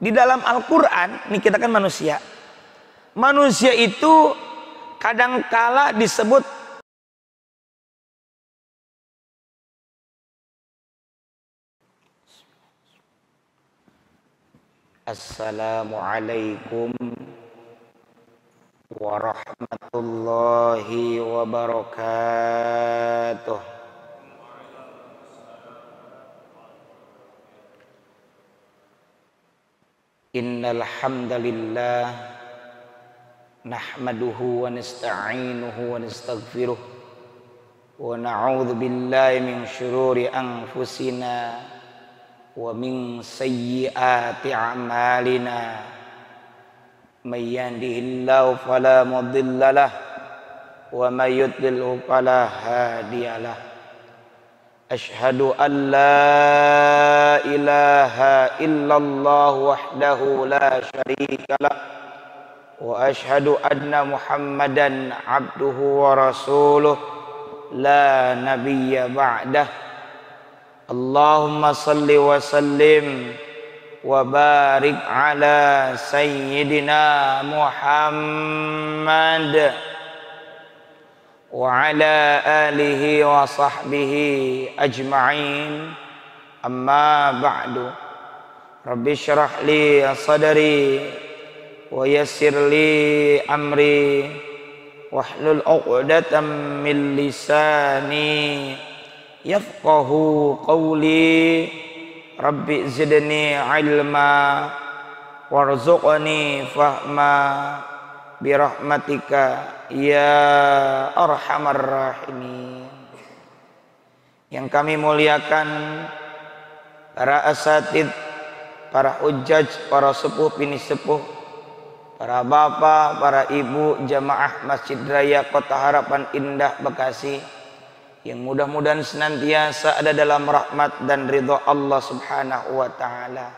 Di dalam Al-Quran, ini kita kan manusia. Manusia itu kadangkala disebut Assalamualaikum warahmatullahi wabarakatuh. Innal hamdalillah nahmaduhu wa nasta'inuhu wa nastaghfiruh wa na'udzu billahi min syururi anfusina wa min sayyiati a'malina. May yahdihillahu fala mudhillalah wa may yudlilhu fala hadiyalah. Ashhadu an la ilaha illallah wahdahu la syarika lah wa ashhadu anna Muhammadan abduhu wa rasuluh la nabiyya ba'dah. Allahumma salli wa sallim wa barik ala sayyidina Muhammad wa ala alihi wa sahbihi ajma'in. Amma ba'du. Rabbi syrah li sadri wa yassir li amri wahlul 'uqdatam min lisani yafqahu qawli. Rabbi zidni ilma warzuqni fahma birahmatika ya arhamar rahimin. Yang kami muliakan para asatid, para hujjaj, para sepuh bini sepuh, para bapak, para ibu jamaah Masjid Raya Kota Harapan Indah Bekasi, yang mudah-mudahan senantiasa ada dalam rahmat dan ridha Allah subhanahu wa ta'ala.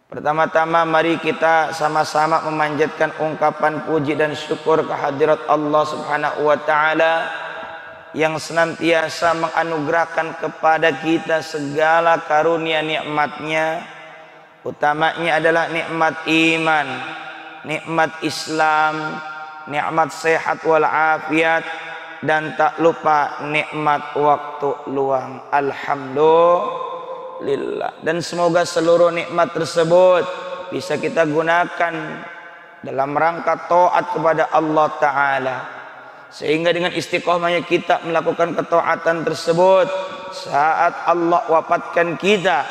Pertama-tama mari kita sama-sama memanjatkan ungkapan puji dan syukur kehadirat Allah subhanahu wa ta'ala yang senantiasa menganugerahkan kepada kita segala karunia nikmatnya. Utamanya adalah nikmat iman, nikmat Islam, nikmat sehat walafiat, dan tak lupa nikmat waktu luang. Alhamdulillah. Dan semoga seluruh nikmat tersebut bisa kita gunakan dalam rangka taat kepada Allah Ta'ala, sehingga dengan istiqomahnya kita melakukan ketaatan tersebut, saat Allah wafatkan kita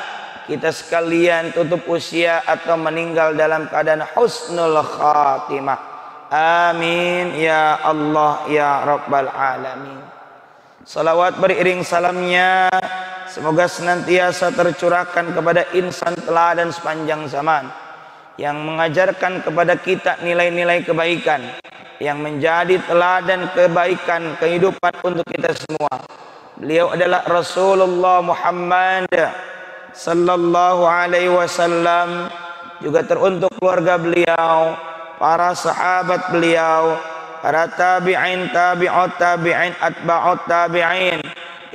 sekalian tutup usia atau meninggal dalam keadaan husnul khatimah. Amin ya Allah ya Rabbal Alamin. Salawat beriring salamnya semoga senantiasa tercurahkan kepada insan teladan sepanjang zaman yang mengajarkan kepada kita nilai-nilai kebaikan, yang menjadi teladan kebaikan kehidupan untuk kita semua. Beliau adalah Rasulullah Muhammad sallallahu alaihi wasallam, juga teruntuk keluarga beliau, para sahabat beliau, para tabi'in, tabi'ut tabi'in, atba'ut tabi'in,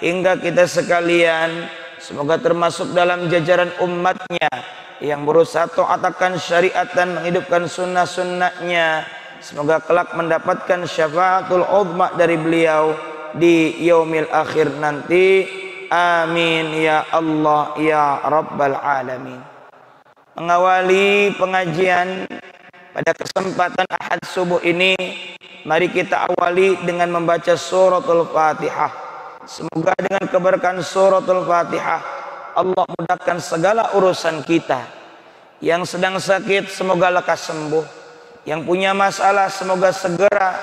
hingga kita sekalian semoga termasuk dalam jajaran umatnya yang berusaha taat akan syariat dan menghidupkan sunnah-sunnahnya. Semoga kelak mendapatkan syafaatul uzma dari beliau di yaumil akhir nanti. Amin ya Allah ya Rabbal Alamin. Mengawali pengajian pada kesempatan Ahad subuh ini, mari kita awali dengan membaca suratul Fatihah. Semoga dengan keberkahan suratul Fatihah Allah mudahkan segala urusan kita. Yang sedang sakit semoga lekas sembuh. Yang punya masalah semoga segera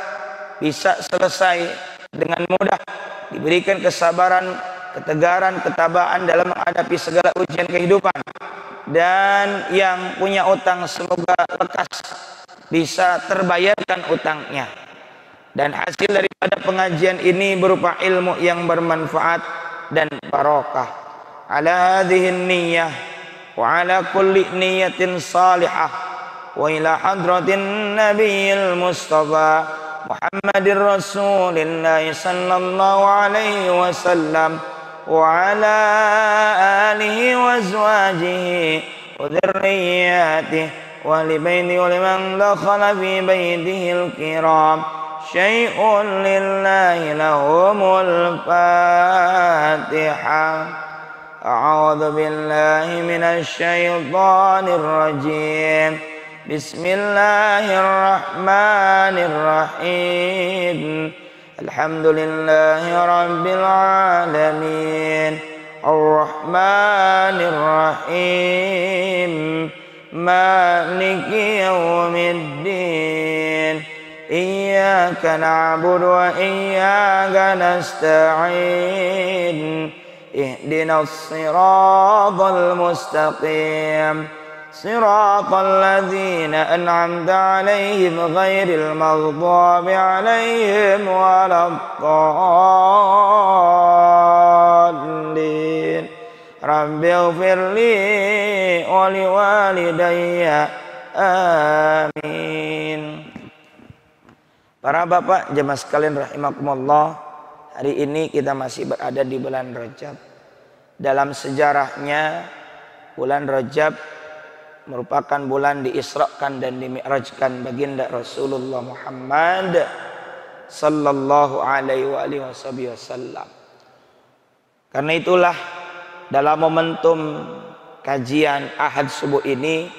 bisa selesai dengan mudah. Diberikan kesabaran, ketegaran, ketabaan dalam menghadapi segala ujian kehidupan. Dan yang punya utang semoga lekas bisa terbayarkan utangnya. Dan hasil daripada pengajian ini berupa ilmu yang bermanfaat dan barokah. Ala hadhihi niyyah wa ala kulli niyatin salihah wa ila hadratin nabiyil mustafa Muhammadir Rasulillah sallallahu alaihi wasallam wa ala alihi wa azwajihi وذرياته ولبيته ولمن دخل في بيته الكرام شيء لله لهم الفاتحة. أعوذ بالله من الشيطان الرجيم. بسم الله الرحمن الرحيم. الحمد لله رب العالمين الرحمن الرحيم مالك يوم الدين إياك نعبد وإياك نستعين اهدنا الصراط المستقيم صراط الذين أنعمت عليهم غير المغضوب عليهم ولا الضالين رب اغفر لي ولوالدي آمين. Para bapak jemaah sekalian rahimakumullah, hari ini kita masih berada di bulan Rajab. Dalam sejarahnya bulan Rajab merupakan bulan diisrakan dan dimi'rajkan baginda Rasulullah Muhammad sallallahu alaihi wasallam. Karena itulah dalam momentum kajian Ahad subuh ini,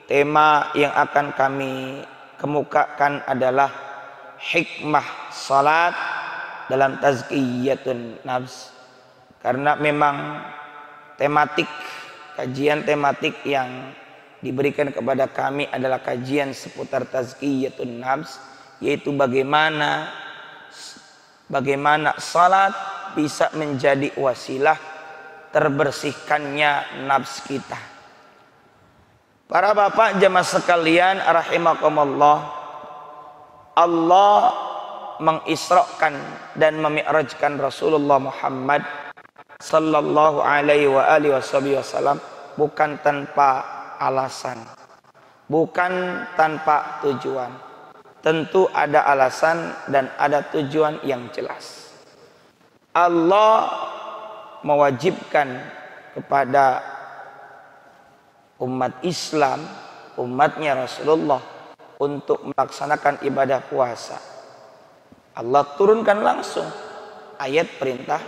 tema yang akan kami kemukakan adalah hikmah salat dalam tazkiyatun nafs. Karena memang kajian tematik yang diberikan kepada kami adalah kajian seputar tazkiyatun nafs, yaitu bagaimana salat bisa menjadi wasilah terbersihkannya nafs kita. Para bapak jemaah sekalian rahimakumullah, Allah mengisrakan dan memi'rajkan Rasulullah Muhammad sallallahu alaihi wasallam bukan tanpa alasan, bukan tanpa tujuan. Tentu ada alasan dan ada tujuan yang jelas. Allah mewajibkan kepada umat Islam, umatnya Rasulullah, untuk melaksanakan ibadah puasa. Allah turunkan langsung ayat perintah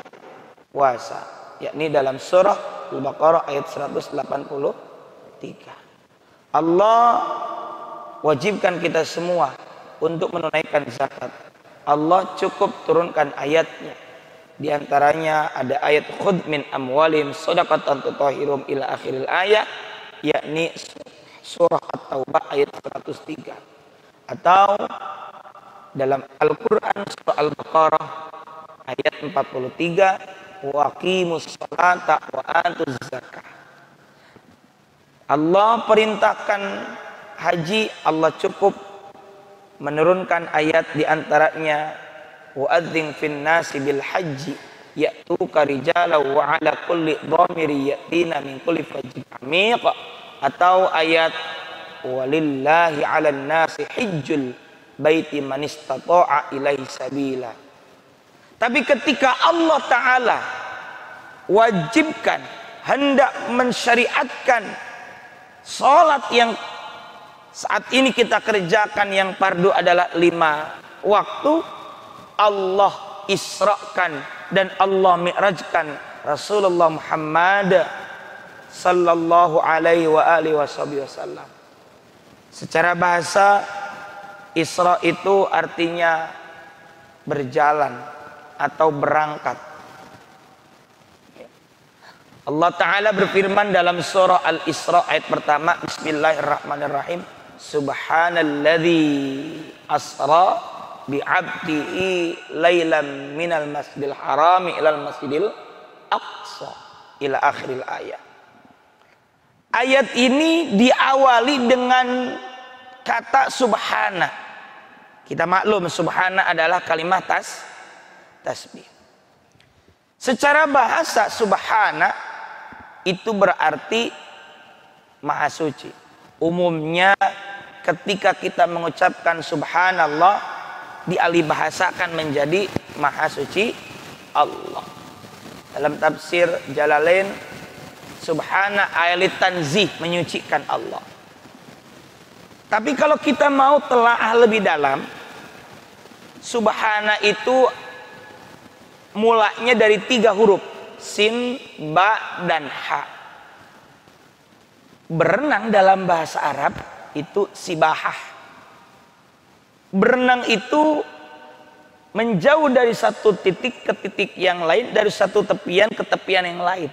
puasa, yakni dalam surah Al-Baqarah ayat 183. Allah wajibkan kita semua untuk menunaikan zakat. Allah cukup turunkan ayatnya. Di antaranya ada ayat khudh min amwalim shadaqatan tutahhirum ila akhiril ayat, yakni surah At-Taubah ayat 103. Atau dalam Al-Quran surah Al-Baqarah ayat 43, waqimus sholata wa atuz zakah. Allah perintahkan haji, Allah cukup menurunkan ayat di antaranya wa'adzin fin nasi bil haji ya'tuka rijalan wa ala kulli dhamiri ya'tina min kulli fajjin amiq. Atau ayat walillahi 'alan nasi hijjul baiti man istata'a ilaihi sabila. Tapi ketika Allah Ta'ala wajibkan, hendak mensyariatkan salat yang saat ini kita kerjakan yang fardu adalah 5 waktu, Allah isra'kan dan Allah mi'rajkan Rasulullah Muhammad sallallahu alaihi wasallam. Secara bahasa, Isra itu artinya berjalan atau berangkat. Allah Ta'ala berfirman dalam surah Al-Isra ayat pertama, Bismillahirrahmanirrahim, Subhanalladzi asra bi'abdihi laylan minal masjidil harami ilal masjidil aqsa ila akhiril ayat. Ayat ini diawali dengan kata subhana. Kita maklum subhana adalah kalimat tasbih. Secara bahasa subhana itu berarti maha suci. Umumnya ketika kita mengucapkan subhanallah dialih bahasakan menjadi maha suci Allah. Dalam tafsir Jalalain Subhana ayat tanzih, menyucikan Allah. Tapi kalau kita mau telaah lebih dalam, subhana itu mulanya dari 3 huruf, sin, ba, dan ha. Berenang dalam bahasa Arab itu sibahah. Berenang itu menjauh dari satu titik ke titik yang lain, dari satu tepian ke tepian yang lain.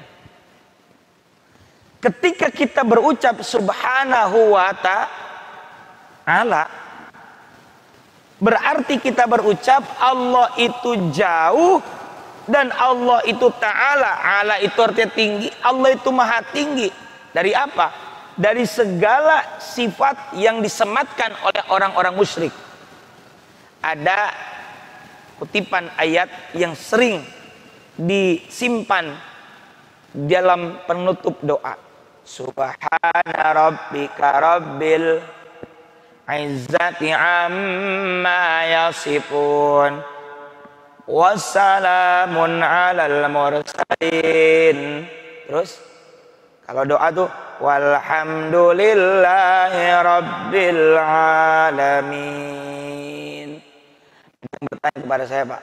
Ketika kita berucap subhanahu wa ta'ala, berarti kita berucap Allah itu jauh dan Allah itu ta'ala. Ala itu artinya tinggi, Allah itu maha tinggi. Dari apa? Dari segala sifat yang disematkan oleh orang-orang musyrik. Ada kutipan ayat yang sering disimpan dalam penutup doa. Subhana rabbika rabbil izzati amma yasifun wassalamun alal mursalin. Terus kalau doa tuh walhamdulillahi rabbil alamin. Yang bertanya kepada saya, Pak,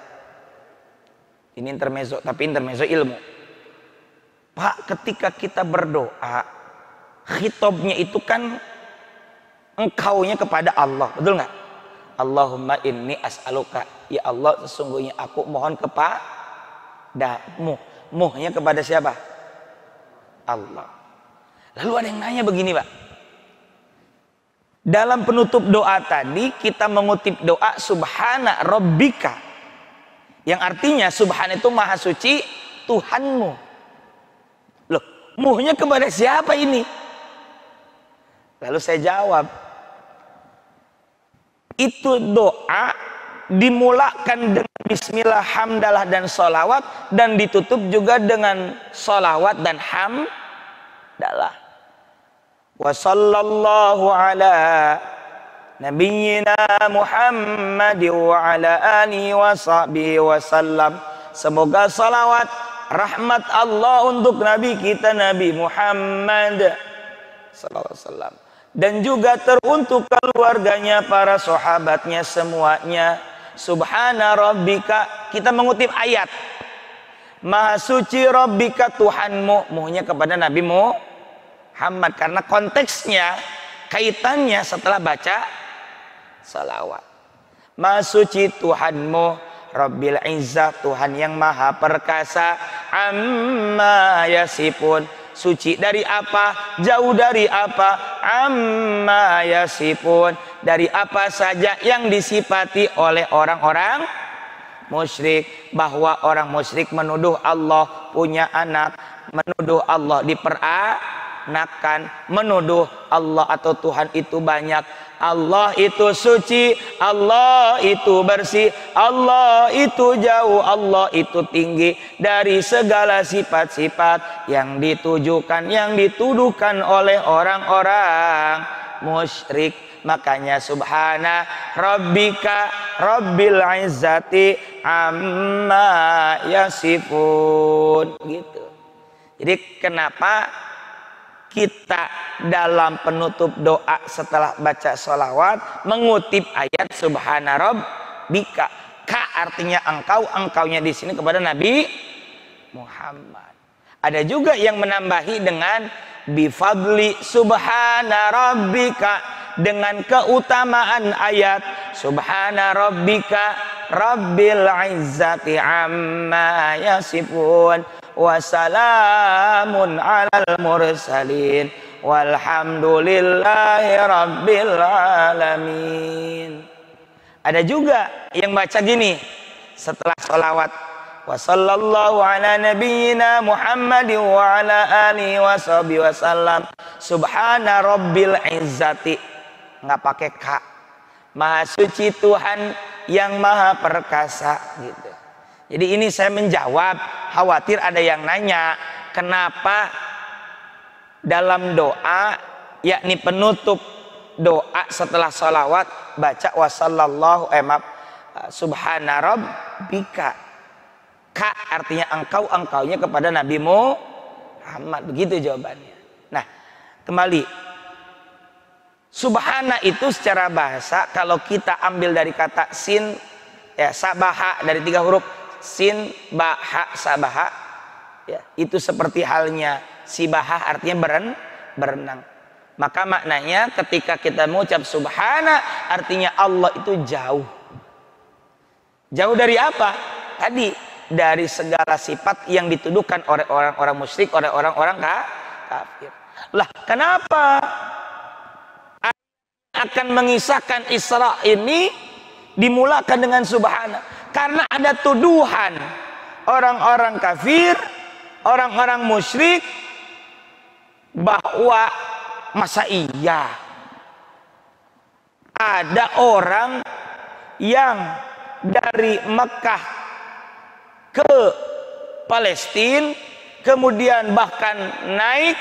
ini intermezzo, tapi intermezzo ilmu. Pak, ketika kita berdoa, khitabnya itu kan engkaunya kepada Allah, betul nggak? Allahumma inni as'aluka, ya Allah sesungguhnya aku mohon kepadamu. Muhnya kepada siapa? Allah. Lalu ada yang nanya begini, Pak. Dalam penutup doa tadi kita mengutip doa subhana rabbika, yang artinya subhana itu maha suci Tuhanmu. Loh, muhnya kepada siapa ini? Lalu saya jawab, itu doa dimulakan dengan bismillah, hamdalah, dan sholawat, dan ditutup juga dengan sholawat dan hamdalah. Wa sallallahu ala nabiyyina Muhammad wa ala alihi wa sahbihi wa sallam. Semoga salawat rahmat Allah untuk Nabi kita Nabi Muhammad sallallahu alaihi wasallam, dan juga teruntuk keluarganya, para sahabatnya semuanya. Subhana rabbika, kita mengutip ayat maha suci rabbika Tuhanmu, muhnya kepada Nabi Muhammad, karena konteksnya kaitannya setelah baca salawat. Maha suci Tuhanmu, Rabbil Izzah, Tuhan yang maha perkasa, amma yasifun, suci dari apa, jauh dari apa, amma yasifun, dari apa saja yang disifati oleh orang-orang musyrik. Bahwa orang musyrik menuduh Allah punya anak, menuduh Allah diperanakan, menuduh Allah atau Tuhan itu banyak. Allah itu suci, Allah itu bersih, Allah itu jauh, Allah itu tinggi dari segala sifat-sifat yang ditujukan, yang dituduhkan oleh orang-orang musyrik. Makanya subhana rabbika rabbil izzati amma yasifun, gitu. Jadi kenapa kita dalam penutup doa setelah baca sholawat mengutip ayat subhana rabbika, ka artinya engkau, engkaunya di sini kepada Nabi Muhammad. Ada juga yang menambahi dengan bifadli subhana rabbika, dengan keutamaan ayat subhana rabbika rabbil izzati amma yasifun wassalamun alal mursalin walhamdulillahi rabbil alamin. Ada juga yang baca gini setelah sholawat, wa sallallahu ala nabiyyina Muhammadin wa ala alihi wa sahbihi wasallam subhana rabbil izzati, nggak pakai ka, maha suci Tuhan yang maha perkasa, gitu. Jadi ini saya menjawab, khawatir ada yang nanya, kenapa dalam doa, yakni penutup doa setelah sholawat baca wasallallahu subhana rabbika, ka artinya engkau, engkaunya kepada Nabi Muhammad. Ahmad. Begitu jawabannya. Nah, kembali. Subhana itu secara bahasa kalau kita ambil dari kata sin, ya sabaha dari 3 huruf sin, baha, sabaha, ya, itu seperti halnya sibaha artinya berenang. Maka maknanya ketika kita mengucap subhana artinya Allah itu jauh. Jauh dari apa? Tadi dari segala sifat yang dituduhkan oleh orang-orang musyrik, oleh orang-orang kafir. Lah, kenapa akan mengisahkan Isra ini dimulakan dengan subhana? Karena ada tuduhan orang-orang kafir, orang-orang musyrik bahwa masa iya ada orang yang dari Mekah ke Palestina, kemudian bahkan naik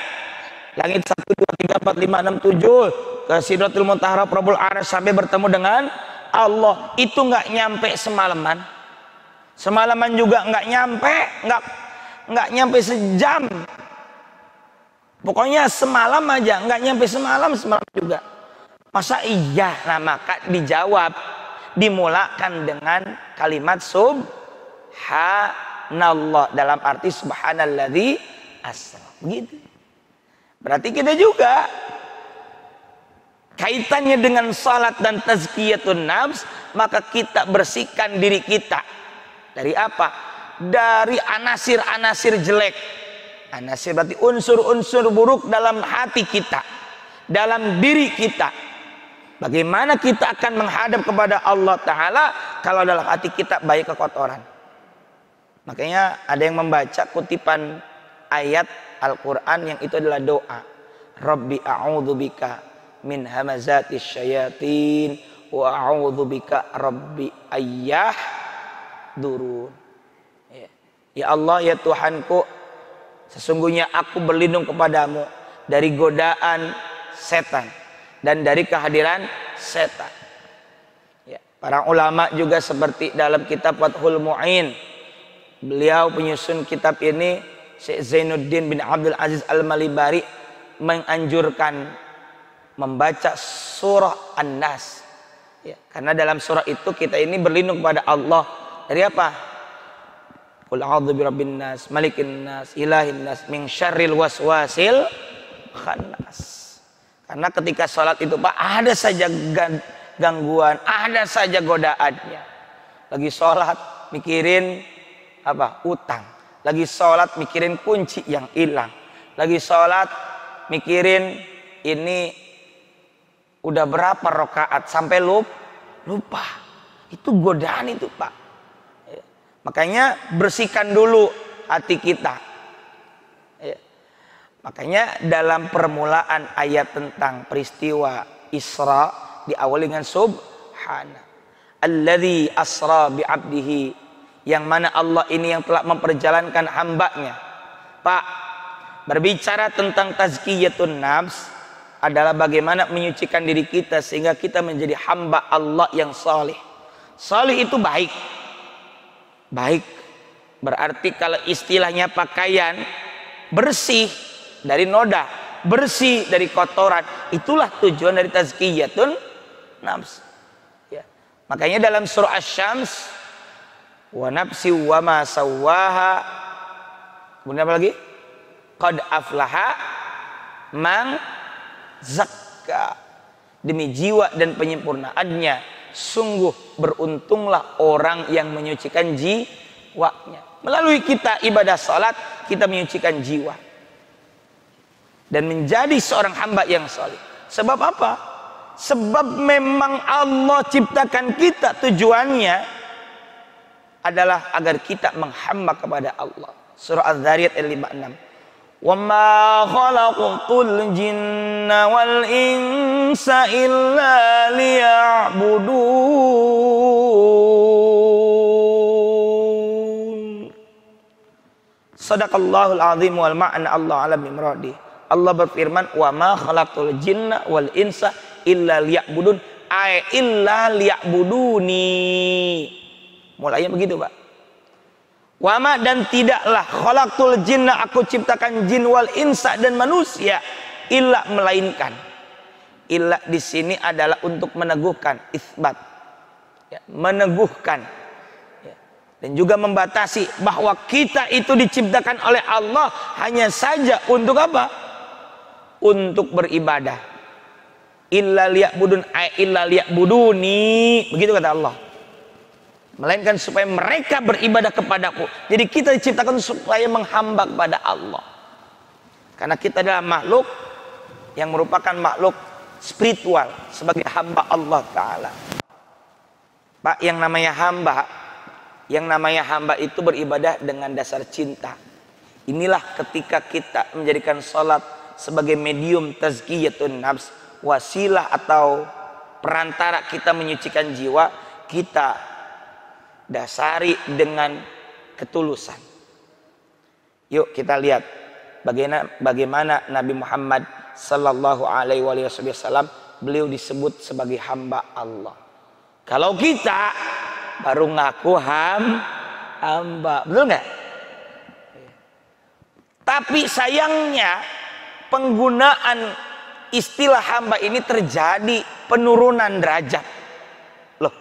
langit 1, 2, 3, 4, 5, 6, 7 ke Sidratul Muntaha, Rabbul Arsy sampai bertemu dengan Allah. Itu nggak nyampe semalaman juga nggak nyampe sejam. Pokoknya semalam aja, nggak nyampe semalam juga. Masa iya? Nah, maka dijawab, dimulakan dengan kalimat subhanallah dalam arti subhanalladzi asra. Begitu. Berarti kita juga kaitannya dengan salat dan tazkiyatun nafs, maka kita bersihkan diri kita dari apa? Dari anasir-anasir jelek. Anasir berarti unsur-unsur buruk dalam hati kita, dalam diri kita. Bagaimana kita akan menghadap kepada Allah Ta'ala kalau dalam hati kita banyak kekotoran? Makanya ada yang membaca kutipan ayat Al-Quran yang itu adalah doa. Rabbi a'udzubika min hamazatis syayatin wa a'udzubika rabbi ayyah durun. Ya Allah, ya Tuhanku, sesungguhnya aku berlindung kepadamu dari godaan setan dan dari kehadiran setan. Ya, para ulama juga seperti dalam kitab Fathul Mu'in, beliau penyusun kitab ini, Syekh Zainuddin bin Abdul Aziz Al-Malibari, menganjurkan membaca surah An-Nas. Ya, karena dalam surah itu kita ini berlindung kepada Allah dari apa? Qul a'udzu birabbin nas, malikin nas, ilahin nas, min syarril waswasil khannas. Karena ketika sholat itu Pak, ada saja gangguan, ada saja godaannya. Lagi sholat mikirin apa? Utang. Lagi sholat mikirin kunci yang hilang. Lagi sholat mikirin ini udah berapa rakaat sampai lupa. Itu godaan itu Pak. Makanya bersihkan dulu hati kita. Ya. Makanya dalam permulaan ayat tentang peristiwa Isra diawali dengan subhana alladzi asra bi'abdihi, yang mana Allah ini yang telah memperjalankan hambanya. Pak, berbicara tentang tazkiyatun nafs adalah bagaimana menyucikan diri kita sehingga kita menjadi hamba Allah yang salih. Salih itu baik. Baik berarti kalau istilahnya pakaian, bersih dari noda, bersih dari kotoran. Itulah tujuan dari tazkiyatun nafs. Ya. Makanya dalam surah Asy-Syams, wa nafsi wa ma sawwaha, kemudian apa lagi? Qad aflaha man zakka. Demi jiwa dan penyempurnaannya, sungguh beruntunglah orang yang menyucikan jiwanya. Melalui kita ibadah salat, kita menyucikan jiwa dan menjadi seorang hamba yang saleh. Sebab apa? Sebab memang Allah ciptakan kita, tujuannya adalah agar kita menghamba kepada Allah. Surah Az-Zariyat ayat 56. Wa ma khalaqtul jinna wal insa illa liya'budun. Shadaqallahul azim wal ma'na Allah alam imradi. Allah berfirman, wa ma khalaqtul jinna wal insa illa liya'budun, ay illa liya'buduni. Mulainya begitu Pak. Wama dan tidaklah khalaqtul jinna, aku ciptakan jin wal insa dan manusia, illa melainkan. Illa di sini adalah untuk meneguhkan, isbat, ya, meneguhkan, ya, dan juga membatasi bahwa kita itu diciptakan oleh Allah hanya saja untuk apa? Untuk beribadah. Illa liya'budun illa liya'buduni, begitu kata Allah. Melainkan supaya mereka beribadah kepadaku. Jadi kita diciptakan supaya menghamba kepada Allah. Karena kita adalah makhluk yang merupakan makhluk spiritual sebagai hamba Allah Ta'ala. Pak, yang namanya hamba itu beribadah dengan dasar cinta. Inilah ketika kita menjadikan sholat sebagai medium tazkiyatun nafs, wasilah atau perantara kita menyucikan jiwa, kita dasari dengan ketulusan. Yuk kita lihat bagaimana Nabi Muhammad sallallahu alaihi wasallam beliau disebut sebagai hamba Allah. Kalau kita baru ngaku hamba, betul nggak? Tapi sayangnya penggunaan istilah hamba ini terjadi penurunan derajat. Loh,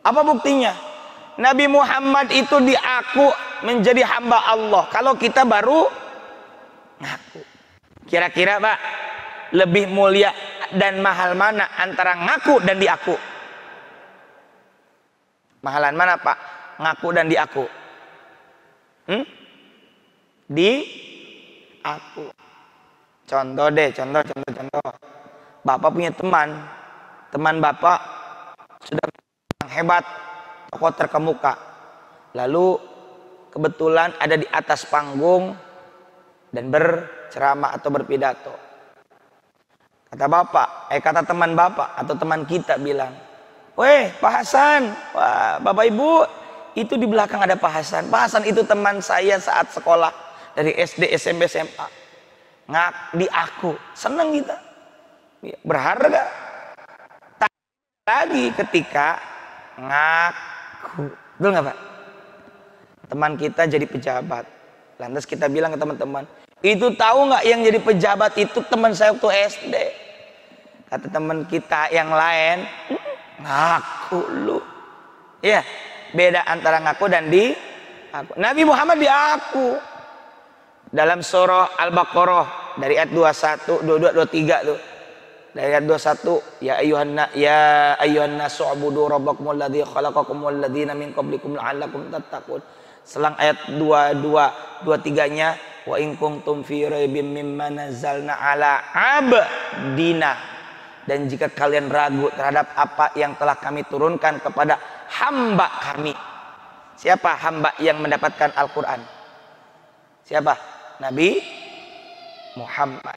apa buktinya? Nabi Muhammad itu diaku menjadi hamba Allah. Kalau kita baru ngaku. Kira-kira Pak, lebih mulia dan mahal mana antara ngaku dan diaku? Mahalan mana Pak? Ngaku dan diaku? Diaku. Contoh deh, contoh. Bapak punya teman Bapak sudah hebat, tokoh terkemuka. Lalu kebetulan ada di atas panggung dan berceramah atau berpidato. Kata teman Bapak atau teman kita bilang, "Weh, Pak Hasan, wah, Bapak Ibu, itu di belakang ada Pak Hasan. Pak Hasan itu teman saya saat sekolah dari SD, SMP, SMA." Di aku, seneng kita, berharga. Tak lagi ketika ngaku, betul nggak Pak? Teman kita jadi pejabat, lantas kita bilang ke teman-teman, itu tahu nggak yang jadi pejabat itu teman saya waktu SD? Kata teman kita yang lain, ngaku lu, ya beda antara ngaku dan diaku. Nabi Muhammad diaku dalam surah Al-Baqarah dari ayat 21, 22, 23 tuh. Dari ayat 21, ya ayyuhan nasu ubudu rabbakumul ladzi khalaqakum wal ladzina min qablikum la'allakum tattaqun. Selang ayat 22, 23-nya, wa in kuntum fi raibim mimma nazzalna ala abdina. Dan jika kalian ragu terhadap apa yang telah kami turunkan kepada hamba kami. Siapa hamba yang mendapatkan Al-Quran? Siapa? Nabi Muhammad.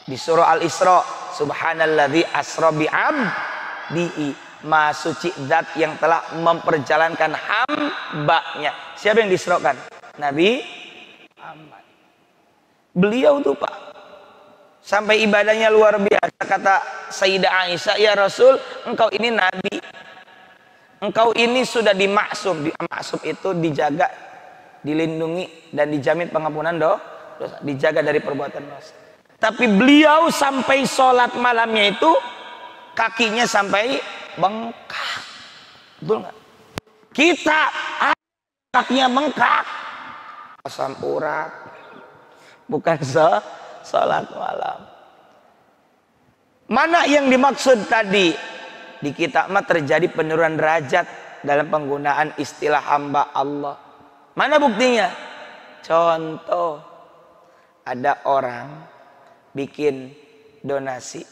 Di surah Al-Isra, subhanalladzi asra bi'abdihi, maha suci zat yang telah memperjalankan hambanya. Siapa yang disrokan? Nabi Muhammad. Beliau tuh Pak, sampai ibadahnya luar biasa. Kata Sayyidah Aisyah, ya Rasul, engkau ini Nabi, engkau ini sudah dimaksum. Maksum itu dijaga, dilindungi, dan dijamin pengampunan dosa, dijaga dari perbuatan dosa. Tapi beliau sampai sholat malamnya itu kakinya sampai bengkak, betul nggak? Kita kakinya bengkak, asam urat, bukan sholat malam. Mana yang dimaksud tadi? Di kita mah terjadi penurunan derajat dalam penggunaan istilah hamba Allah. Mana buktinya? Contoh, ada orang bikin donasi,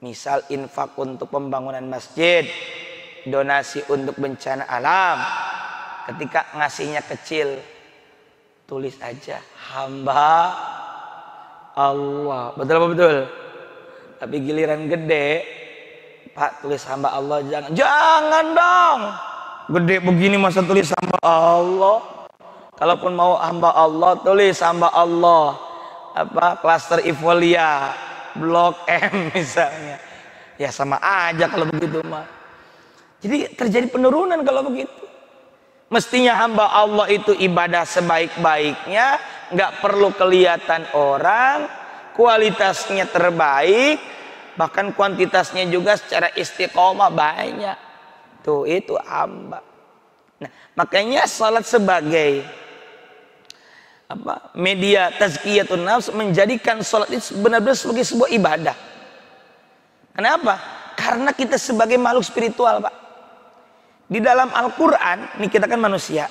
misal infak untuk pembangunan masjid, donasi untuk bencana alam. Ketika ngasihnya kecil, tulis aja hamba Allah. Betul apa betul? Tapi giliran gede, Pak, tulis hamba Allah jangan dong. Gede begini masa tulis hamba Allah? Kalaupun mau hamba Allah, tulis hamba Allah. Apa, klaster Ivolia, Blok M misalnya. Ya sama aja kalau begitu mah. Jadi terjadi penurunan kalau begitu. Mestinya hamba Allah itu ibadah sebaik-baiknya, nggak perlu kelihatan orang, kualitasnya terbaik, bahkan kuantitasnya juga secara istiqomah banyak. Tuh, itu hamba. Nah, makanya salat sebagai media tazkiyatun nafs, menjadikan salat itu benar-benar sebagai sebuah ibadah. Kenapa? Karena kita sebagai makhluk spiritual, Pak. Di dalam Al-Quran, ini kita kan manusia.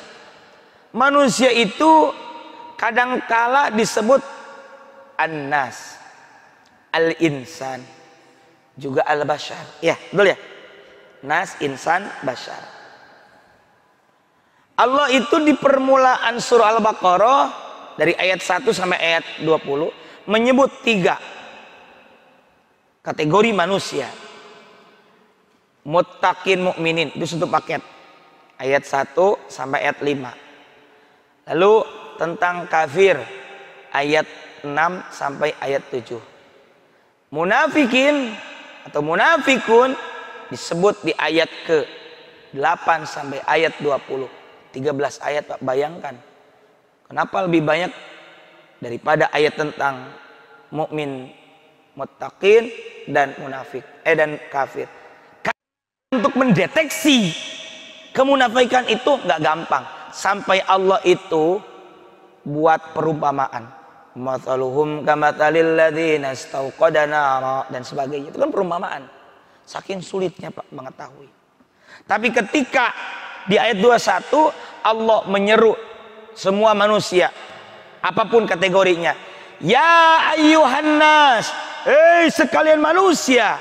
Manusia itu kadangkala disebut an-nas, al-insan, juga al-bashar. Ya, betul ya? Nas, insan, bashar. Allah itu di permulaan surah Al-Baqarah dari ayat 1 sampai ayat 20 menyebut 3 kategori manusia. Muttaqin mu'minin, itu satu paket. Ayat 1 sampai ayat 5. Lalu tentang kafir, ayat 6 sampai ayat 7. Munafikin atau munafikun disebut di ayat ke 8 sampai ayat 20. 13 ayat, Pak. Bayangkan. Kenapa lebih banyak daripada ayat tentang mukmin, muttaqin dan munafik dan kafir. Untuk mendeteksi kemunafikan itu nggak gampang, sampai Allah itu buat perumpamaan, mathaluhum kamathalil ladzina istauqada nara dan sebagainya. Itu kan perumpamaan, saking sulitnya, Pak, mengetahui. Tapi ketika di ayat 21 Allah menyeru semua manusia apapun kategorinya, ya ayyuhan nas, sekalian manusia,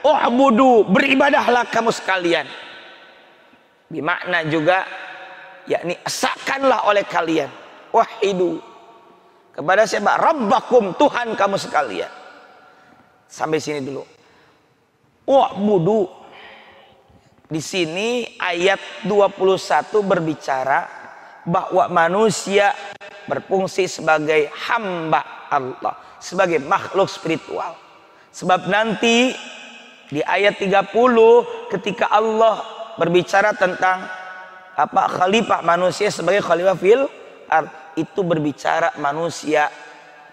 u'budu, beribadahlah kamu sekalian. Bermakna juga yakni esakanlah oleh kalian, wahidu, kepada siapa? Rabbakum, Tuhan kamu sekalian. Sampai sini dulu. U'budu. Di sini ayat 21 berbicara bahwa manusia berfungsi sebagai hamba Allah, sebagai makhluk spiritual. Sebab nanti di ayat 30 ketika Allah berbicara tentang khalifah manusia sebagai khalifah fil ard, itu berbicara manusia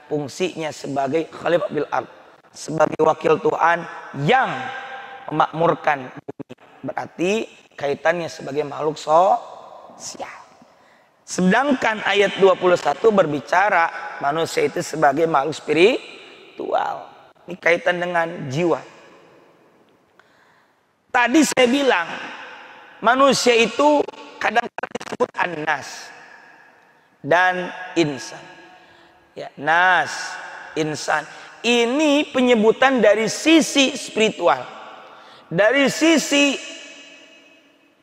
fungsinya sebagai khalifah fil ard, sebagai wakil Tuhan yang memakmurkan bumi. Berarti kaitannya sebagai makhluk sosial. Sedangkan ayat 21 berbicara manusia itu sebagai makhluk spiritual. Ini kaitan dengan jiwa. Tadi saya bilang manusia itu kadang-kadang disebut an-nas dan insan. Ya, nas, insan. Ini penyebutan dari sisi spiritual, dari sisi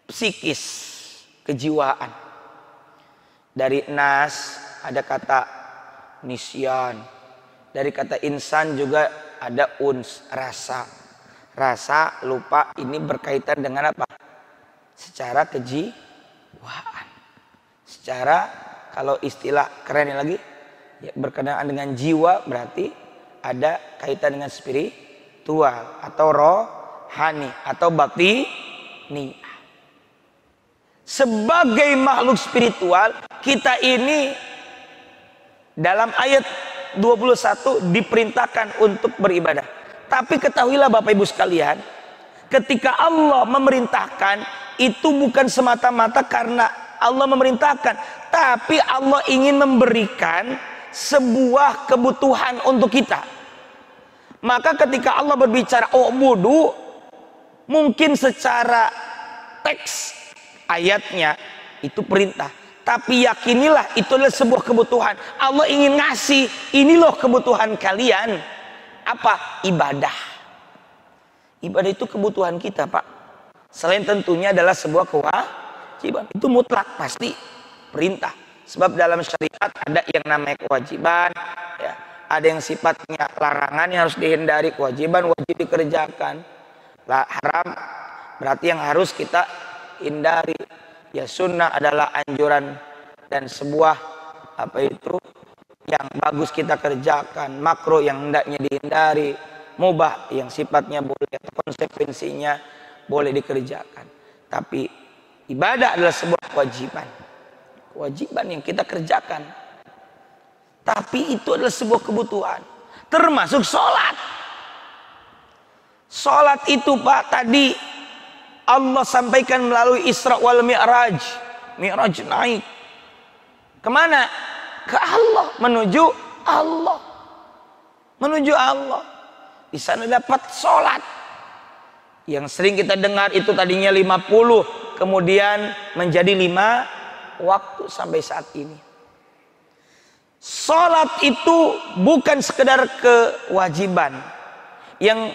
psikis, kejiwaan. Dari nas ada kata nisyan, dari kata insan juga ada uns, rasa. Rasa, lupa, ini berkaitan dengan apa? Secara kejiwaan. Secara, kalau istilah kerennya lagi, ya, berkenaan dengan jiwa, berarti ada kaitan dengan spiritual atau rohani atau batini. Sebagai makhluk spiritual, kita ini dalam ayat 21 diperintahkan untuk beribadah. Tapi ketahuilah Bapak Ibu sekalian, ketika Allah memerintahkan, itu bukan semata-mata karena Allah memerintahkan, tapi Allah ingin memberikan sebuah kebutuhan untuk kita. Maka ketika Allah berbicara u'budu, mungkin secara teks ayatnya itu perintah, tapi yakinilah itu adalah sebuah kebutuhan. Allah ingin ngasih, ini loh kebutuhan kalian. Apa? Ibadah. Ibadah itu kebutuhan kita, Pak. Selain tentunya adalah sebuah kewajiban. Itu mutlak, pasti perintah. Sebab dalam syariat ada yang namanya kewajiban, ya. Ada yang sifatnya larangan yang harus dihindari. Kewajiban wajib dikerjakan. Haram berarti yang harus kita hindari. Ya, sunnah adalah anjuran dan sebuah yang bagus kita kerjakan, makruh yang hendaknya dihindari, mubah yang sifatnya boleh atau konsekuensinya boleh dikerjakan. Tapi ibadah adalah sebuah kewajiban. Kewajiban yang kita kerjakan. Tapi itu adalah sebuah kebutuhan. Termasuk sholat. Sholat itu Pak, tadi Allah sampaikan melalui Isra wal Mi'raj. Mi'raj naik. Kemana? Ke Allah. Menuju Allah. Menuju Allah. Di sana dapat sholat. Yang sering kita dengar itu tadinya 50. Kemudian menjadi 5 waktu sampai saat ini. Sholat itu bukan sekedar kewajiban. Yang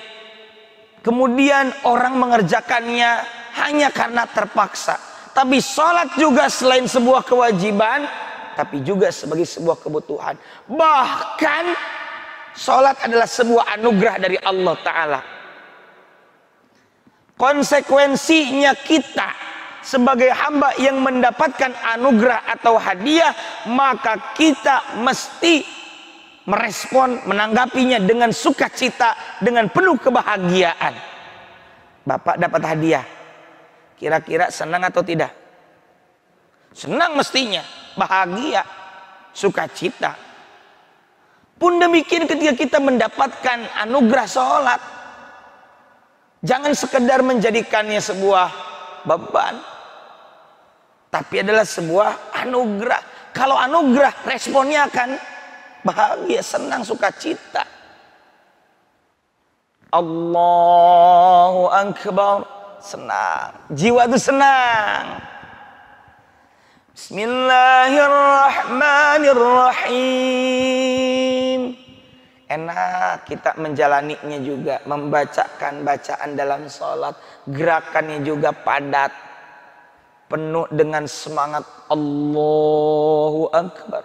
kemudian orang mengerjakannya hanya karena terpaksa. Tapi sholat juga selain sebuah kewajiban, tapi juga sebagai sebuah kebutuhan. Bahkan sholat adalah sebuah anugerah dari Allah Ta'ala. Konsekuensinya kita sebagai hamba yang mendapatkan anugerah atau hadiah, maka kita mesti merespon, menanggapinya dengan sukacita, dengan penuh kebahagiaan. Bapak dapat hadiah, kira-kira senang atau tidak? Senang mestinya, bahagia, sukacita. Pun demikian ketika kita mendapatkan anugerah sholat, jangan sekedar menjadikannya sebuah beban, tapi adalah sebuah anugerah. Kalau anugerah, responnya akan bahagia, senang, sukacita. Allahu Akbar, senang, jiwa itu senang. Bismillahirrahmanirrahim. Enak kita menjalaninya juga, membacakan bacaan dalam sholat, gerakannya juga padat, penuh dengan semangat. Allahu Akbar,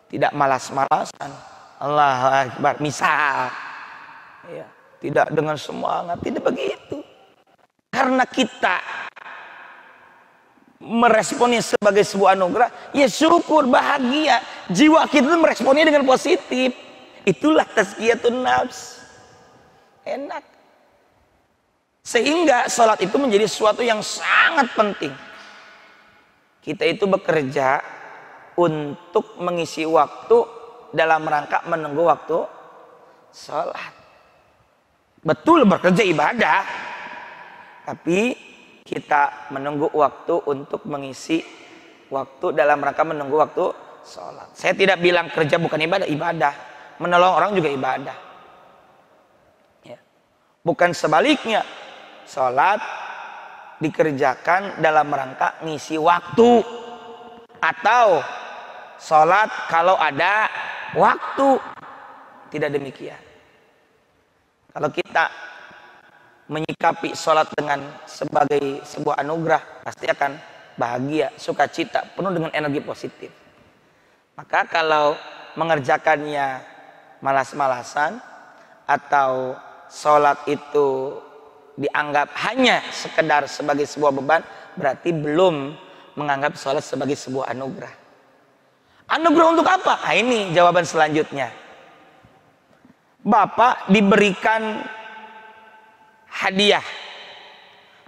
tidak malas-malasan. Allahu Akbar, misal ya, tidak dengan semangat, tidak begitu. Karena kita meresponnya sebagai sebuah anugerah, ya syukur, bahagia. Jiwa kita itu meresponnya dengan positif. Itulah tazkiyatun nafs. Enak. Sehingga sholat itu menjadi sesuatu yang sangat penting. Kita itu bekerja untuk mengisi waktu dalam rangka menunggu waktu sholat. Betul bekerja ibadah, tapi kita menunggu waktu untuk mengisi waktu dalam rangka menunggu waktu sholat. Saya tidak bilang kerja bukan ibadah, ibadah. Menolong orang juga ibadah ya. Bukan sebaliknya, sholat dikerjakan dalam rangka ngisi waktu, atau sholat kalau ada waktu. Tidak demikian. Kalau kita menyikapi sholat dengan sebagai sebuah anugerah, pasti akan bahagia, sukacita, penuh dengan energi positif. Maka kalau mengerjakannya malas-malasan, atau sholat itu dianggap hanya sekedar sebagai sebuah beban, berarti belum menganggap sholat sebagai sebuah anugerah. Anugerah untuk apa? Nah, ini jawaban selanjutnya. Bapak diberikan hadiah.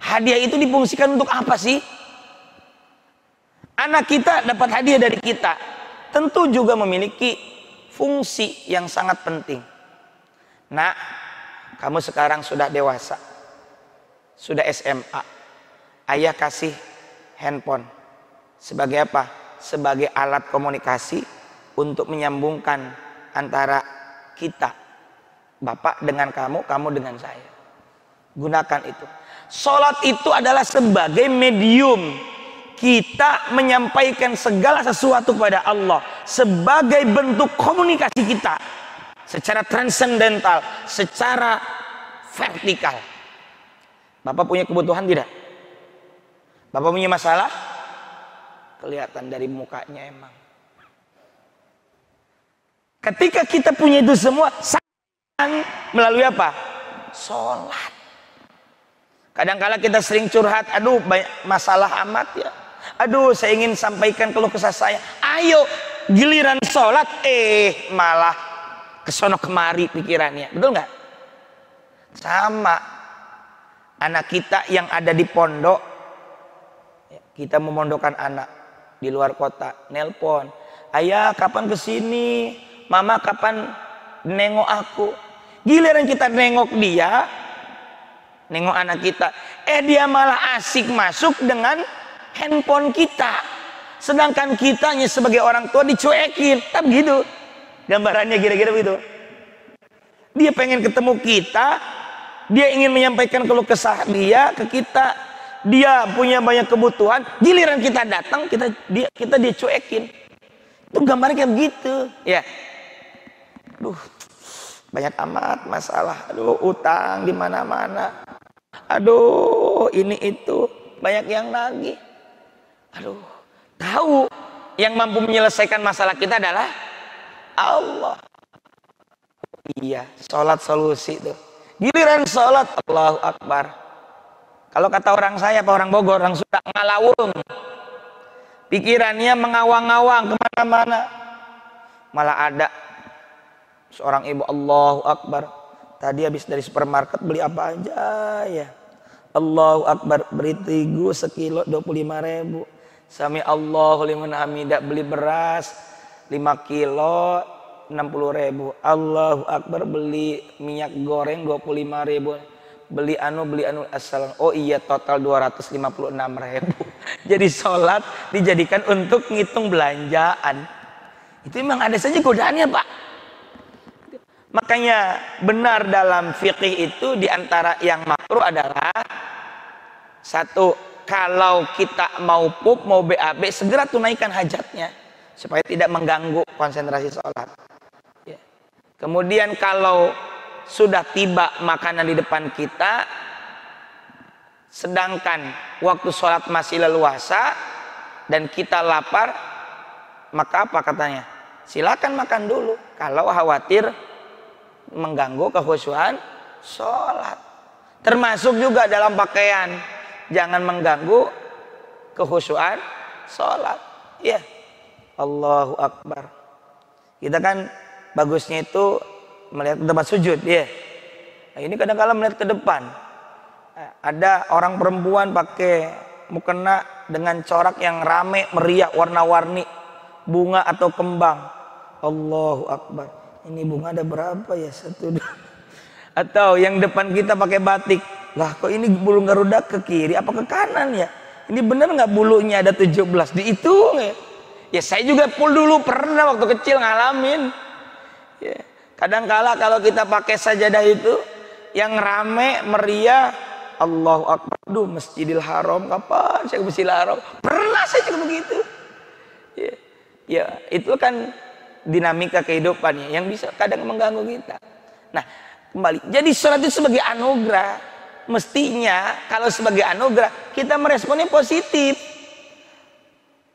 Hadiah itu difungsikan untuk apa sih? Anak kita dapat hadiah dari kita, tentu juga memiliki fungsi yang sangat penting. Nak, kamu sekarang sudah dewasa, sudah SMA. Ayah kasih handphone. Sebagai apa? Sebagai alat komunikasi untuk menyambungkan antara kita. Bapak dengan kamu, kamu dengan saya. Gunakan itu. Sholat itu adalah sebagai medium kita menyampaikan segala sesuatu kepada Allah, sebagai bentuk komunikasi kita secara transendental, secara vertikal. Bapak punya kebutuhan tidak? Bapak punya masalah? Kelihatan dari mukanya emang. Ketika kita punya itu semua, melalui apa? Sholat. Kadang-kala kita sering curhat, aduh banyak masalah amat ya. Aduh, saya ingin sampaikan keluh kesah saya. Ayo, giliran sholat, malah kesono kemari pikirannya. Betul nggak? Sama anak kita yang ada di pondok, Kita memondokkan anak di luar kota, nelpon, ayah kapan kesini, mama kapan nengok aku. Giliran kita nengok dia, nengok anak kita, dia malah asik masuk dengan handphone kita. Sedangkan kitanya sebagai orang tua dicuekin. Kan gitu gambarannya, kira-kira begitu. Dia pengen ketemu kita, dia ingin menyampaikan keluh kesah dia ke kita, dia punya banyak kebutuhan, giliran kita datang kita dicuekin. Itu gambarnya kayak begitu ya. Aduh, banyak amat masalah. Aduh, utang di mana-mana. Aduh, ini itu banyak yang nagih. Aduh, tahu yang mampu menyelesaikan masalah kita adalah Allah. Iya, sholat solusi tuh. Giliran sholat, Allahu Akbar. Kalau kata orang saya, apa orang Bogor, orang Sunda, ngalawung. Pikirannya mengawang-awang kemana-mana. Malah ada seorang ibu, Allahu Akbar. Tadi habis dari supermarket beli apa aja ya. Allahu Akbar, beli terigu sekilo 25.000. Sami Allahu liman hamidah, beli beras 5 kilo 60.000. Allahu Akbar, beli minyak goreng 25.000. Beli anu assalam. Oh iya, total 256.000. Jadi sholat dijadikan untuk ngitung belanjaan. Itu memang ada saja godaannya, Pak. Makanya benar dalam fikih itu diantara yang makruh adalah satu, kalau kita mau pup, mau BAB, segera tunaikan hajatnya supaya tidak mengganggu konsentrasi sholat. Ya. Kemudian kalau sudah tiba makanan di depan kita, sedangkan waktu sholat masih leluasa dan kita lapar, maka apa katanya? Silakan makan dulu kalau khawatir mengganggu kekhusyuan sholat. Termasuk juga dalam pakaian, jangan mengganggu kekhusyuan sholat. Ya, Allahu Akbar. Kita kan bagusnya itu melihat tempat sujud, ya. Nah, ini kadang-kadang melihat ke depan. Ada orang perempuan pakai mukena dengan corak yang rame, meriah, warna-warni, bunga atau kembang. Allahu Akbar. Ini bunga ada berapa ya? 1, 2. Atau yang depan kita pakai batik. Lah kok ini bulu garuda ke kiri apa ke kanan ya? Ini bener nggak bulunya ada 17? Dihitung ya. Ya saya juga dulu pernah waktu kecil ngalamin. Ya. Kadang-kala kalau kita pakai sajadah itu yang rame, meriah, Allahu Akbar. Duh, Masjidil Haram, kapan saya ke Masjidil Haram? Pernah saya juga begitu. Ya, ya itu kan dinamika kehidupannya yang bisa kadang mengganggu kita. Nah, kembali. Jadi sholat itu sebagai anugerah. Mestinya kalau sebagai anugerah kita meresponnya positif.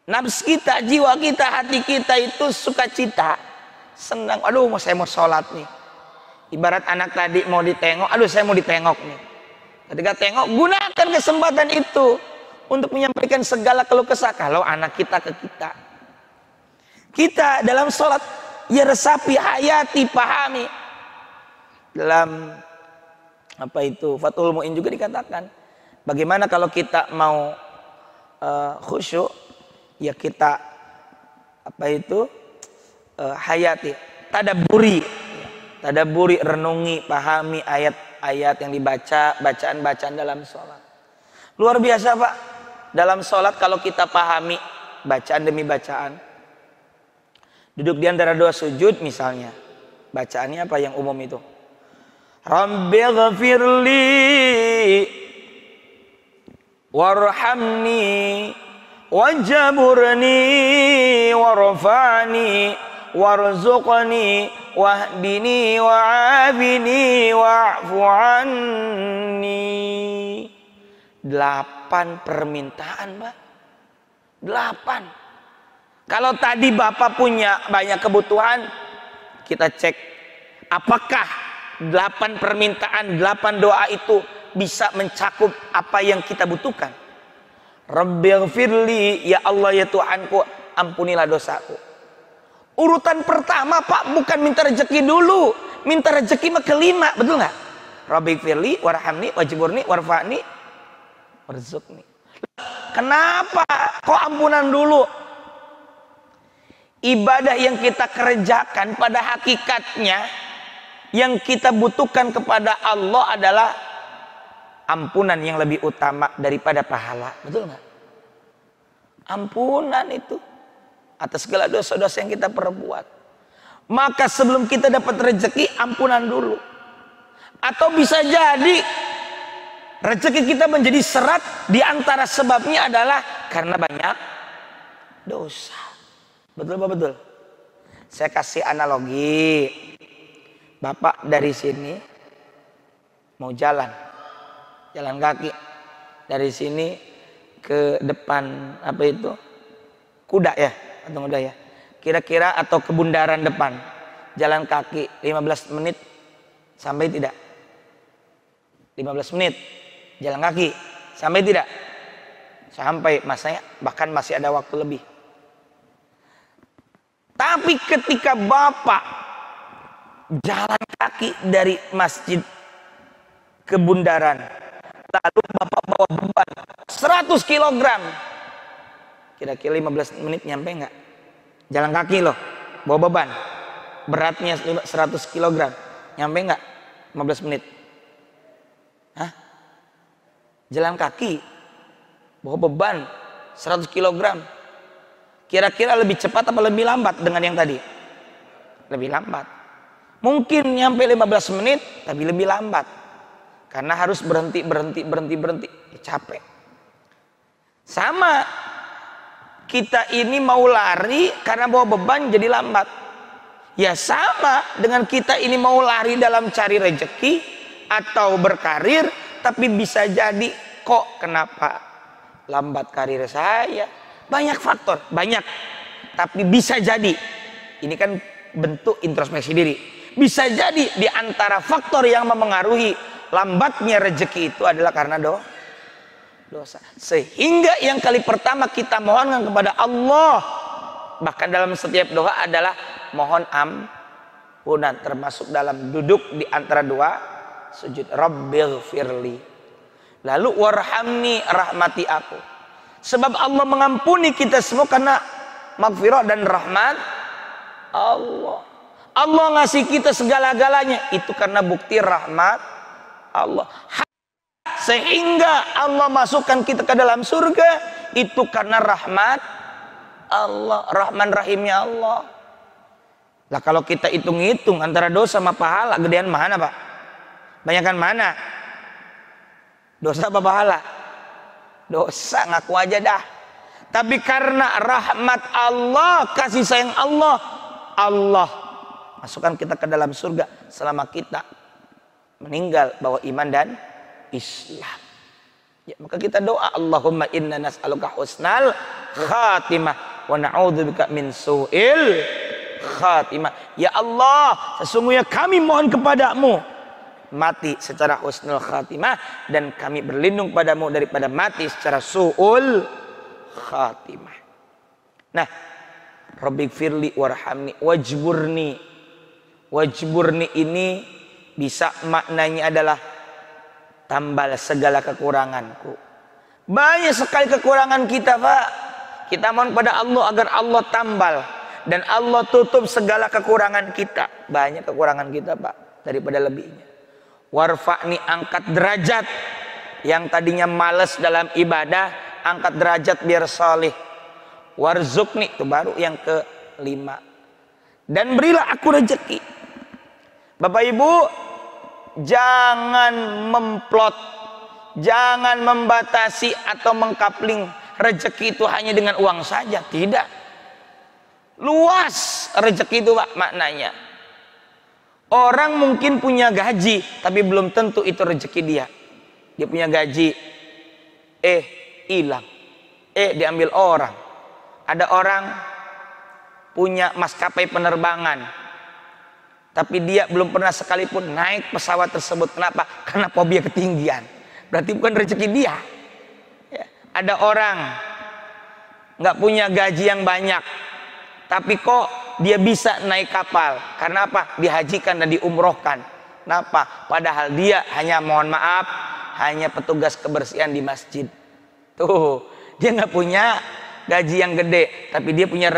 Nafs kita, jiwa kita, hati kita itu sukacita, senang. Aduh, saya mau sholat nih. Ibarat anak tadi mau ditengok, aduh saya mau ditengok nih. Ketika tengok, gunakan kesempatan itu untuk menyampaikan segala keluh kesah. Kalau anak kita ke kita, kita dalam sholat ya resapi, hayati, pahami. Dalam apa itu Fathul Mu'in juga dikatakan, bagaimana kalau kita mau khusyuk, ya kita apa itu hayati, tadabburi, renungi, pahami ayat-ayat yang dibaca, bacaan-bacaan dalam sholat. Luar biasa, Pak. Dalam sholat kalau kita pahami bacaan demi bacaan, duduk di antara dua sujud misalnya, bacaannya apa yang umum itu? Rabbighfirli warhamni wajburni warfa'ni warzuqni wahdini wa'afini wa'fu anni. 8 permintaan, Pak. 8. Kalau tadi Bapak punya banyak kebutuhan, kita cek apakah 8 permintaan, 8 doa itu bisa mencakup apa yang kita butuhkan. Rabbighfirli, ya Allah ya Tuhanku, ampunilah dosaku. Urutan pertama, Pak, bukan minta rezeki dulu. Minta rezeki mah kelima, betul nggak? Rabbighfirli warhamni wajburni warfa'ni warzuqni. Kenapa? Kok ampunan dulu? Ibadah yang kita kerjakan pada hakikatnya yang kita butuhkan kepada Allah adalah ampunan yang lebih utama daripada pahala. Betul nggak? Ampunan itu atas segala dosa-dosa yang kita perbuat. Maka sebelum kita dapat rezeki, ampunan dulu. Atau bisa jadi rezeki kita menjadi seret, di antara sebabnya adalah karena banyak dosa. Betul apa betul? Saya kasih analogi. Bapak dari sini mau jalan kaki dari sini ke depan apa itu? Kuda ya, atau kuda ya. Kira-kira atau ke bundaran depan. Jalan kaki 15 menit sampai tidak? 15 menit jalan kaki sampai tidak? Sampai, masanya bahkan masih ada waktu lebih. Tapi ketika Bapak jalan kaki dari masjid ke bundaran, lalu Bapak bawa beban 100 kilogram, kira-kira 15 menit nyampe nggak? Jalan kaki loh, bawa beban beratnya 100 kilogram, nyampe nggak 15 menit? Hah? Jalan kaki bawa beban 100 kilogram, kira-kira lebih cepat apa lebih lambat dengan yang tadi? Lebih lambat. Mungkin nyampe 15 menit tapi lebih lambat, karena harus berhenti. Capek. Sama, kita ini mau lari karena bawa beban jadi lambat. Ya sama dengan kita ini mau lari dalam cari rezeki atau berkarir, tapi bisa jadi kok kenapa lambat karir saya? Banyak faktor, banyak. Tapi bisa jadi, ini kan bentuk introspeksi diri. Bisa jadi di antara faktor yang mempengaruhi lambatnya rezeki itu adalah karena dosa. Sehingga yang kali pertama kita mohonkan kepada Allah, bahkan dalam setiap doa adalah mohon ampunan, termasuk dalam duduk di antara dua sujud. Rabbighfirli, lalu warhamni, rahmati aku. Sebab Allah mengampuni kita semua karena maghfirah dan rahmat Allah. Allah ngasih kita segala-galanya itu karena bukti rahmat Allah. Sehingga Allah masukkan kita ke dalam surga itu karena rahmat Allah, Rahman Rahimnya Allah. Lah kalau kita hitung-hitung antara dosa sama pahala, gedean mana Pak? Banyakan mana? Dosa apa pahala? Dosa, ngaku aja dah. Tapi karena rahmat Allah, kasih sayang Allah, Allah masukkan kita ke dalam surga selama kita meninggal bawa iman dan Islam. Ya, maka kita doa, Allahumma inna nas'aluka husnal khatimah wa na'udzubika min su'il khatimah. Ya Allah, sesungguhnya kami mohon kepadamu mati secara husnul khatimah, dan kami berlindung padamu daripada mati secara su'ul khatimah. Nah, Rabbighfirli warhamni wajburni. Wajburni ini bisa maknanya adalah tambal segala kekuranganku. Banyak sekali kekurangan kita Pak. Kita mohon pada Allah agar Allah tambal dan Allah tutup segala kekurangan kita. Banyak kekurangan kita Pak daripada lebihnya. Warfa'ni, angkat derajat yang tadinya malas dalam ibadah, angkat derajat biar salih. Warzukni, itu baru yang kelima, dan berilah aku rezeki. Bapak Ibu, jangan memplot, jangan membatasi atau mengkapling rezeki itu hanya dengan uang saja. Tidak. Luas rezeki itu Pak maknanya. Orang mungkin punya gaji, tapi belum tentu itu rezeki dia. Dia punya gaji, hilang, diambil orang. Ada orang punya maskapai penerbangan, tapi dia belum pernah sekalipun naik pesawat tersebut. Kenapa? Karena fobia ketinggian. Berarti bukan rezeki dia. Ya. Ada orang nggak punya gaji yang banyak, tapi kok dia bisa naik kapal. Karena apa? Dihajikan dan diumrohkan. Kenapa? Padahal dia hanya, mohon maaf, hanya petugas kebersihan di masjid. Tuh, Dia nggak punya gaji yang gede, tapi dia punya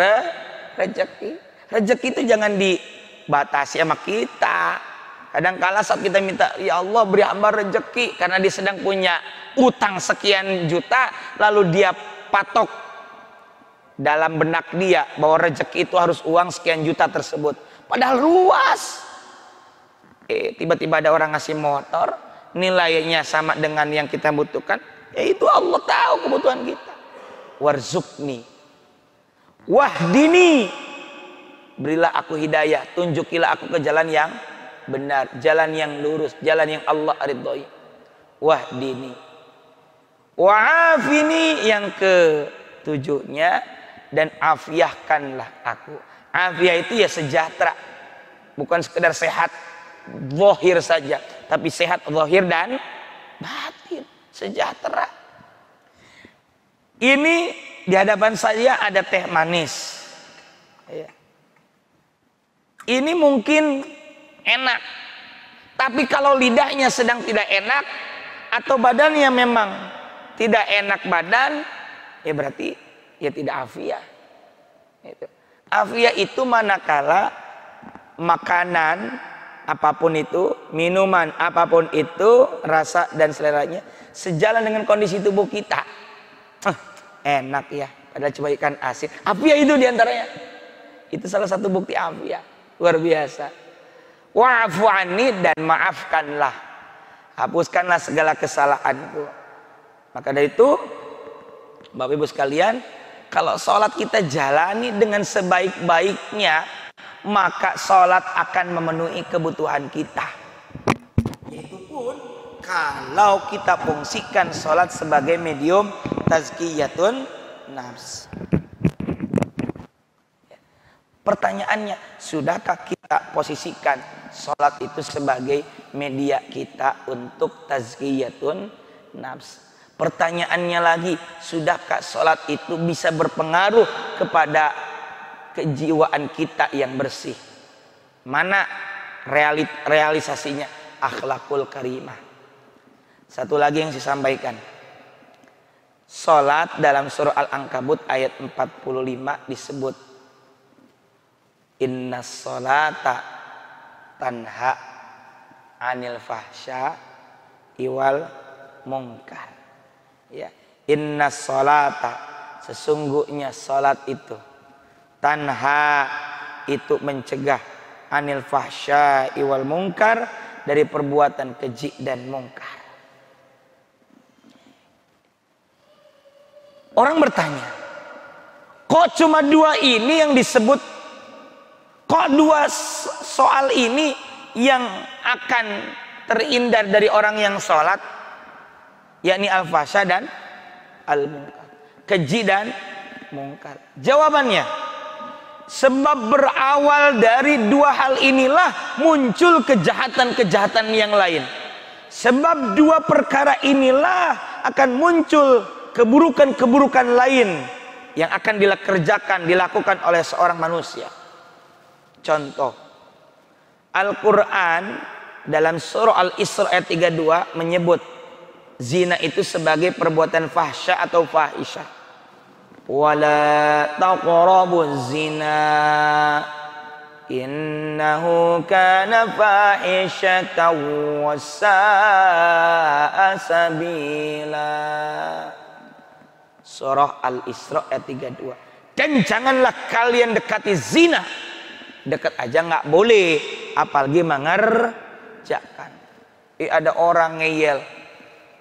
rezeki. Rezeki itu jangan dibatasi sama kita. Kadang-kala saat kita minta, ya Allah beri hamba rezeki, karena dia sedang punya utang sekian juta, lalu dia patok dalam benak dia bahwa rezeki itu harus uang sekian juta tersebut. Padahal luas. Tiba-tiba ada orang ngasih motor, nilainya sama dengan yang kita butuhkan. Itu Allah tahu kebutuhan kita. Warzuqni, wahdini, berilah aku hidayah, tunjukilah aku ke jalan yang benar, jalan yang lurus, jalan yang Allah ridhoi. Wahdini, wa'afini, yang ketujuhnya, dan afiahkanlah aku. Afiah itu ya sejahtera, bukan sekedar sehat zahir saja, tapi sehat zahir dan batin, sejahtera. Ini di hadapan saya ada teh manis. Ini mungkin enak, tapi kalau lidahnya sedang tidak enak atau badannya memang tidak enak badan, ya berarti ya tidak afiah. Afiah itu manakala makanan apapun itu, minuman apapun itu, rasa dan seleranya sejalan dengan kondisi tubuh kita. Enak ya, padahal coba ikan asin. Afiah itu diantaranya. Itu salah satu bukti afiah. Luar biasa. Wa'fu anni, dan maafkanlah, hapuskanlah segala kesalahanku. Maka dari itu Bapak Ibu sekalian, kalau sholat kita jalani dengan sebaik-baiknya, maka sholat akan memenuhi kebutuhan kita. Itu pun kalau kita fungsikan sholat sebagai medium tazkiyatun nafs. Pertanyaannya, sudahkah kita posisikan sholat itu sebagai media kita untuk tazkiyatun nafs? Pertanyaannya lagi, sudahkah sholat itu bisa berpengaruh kepada kejiwaan kita yang bersih? Mana realisasinya? Akhlakul karimah. Satu lagi yang saya sampaikan, sholat dalam surah Al-Ankabut ayat 45 disebut, inna sholata tanha anil fahsya iwal munkar. Ya, inna sholata, sesungguhnya sholat itu, tanha, itu mencegah, anil fahsya iwal munkar, dari perbuatan keji dan mungkar. Orang bertanya, kok cuma dua ini yang disebut? Kok dua soal ini yang akan terhindar dari orang yang sholat, yakni al-fahsya dan al-munkar, keji dan mungkar? Jawabannya, sebab berawal dari dua hal inilah muncul kejahatan-kejahatan yang lain. Sebab dua perkara inilah akan muncul keburukan-keburukan lain yang akan dilakukan oleh seorang manusia. Contoh, Al-Quran dalam surah Al-Isra ayat 32 menyebut zina itu sebagai perbuatan fahsya atau fahisyah. Wala taqrabuz zina innahu kana fahishatan wasa'a sabila. Surah Al-Isra ayat 32. Dan janganlah kalian dekati zina. Dekat aja nggak boleh, apalagi mengerjakan. Ada orang ngeyel,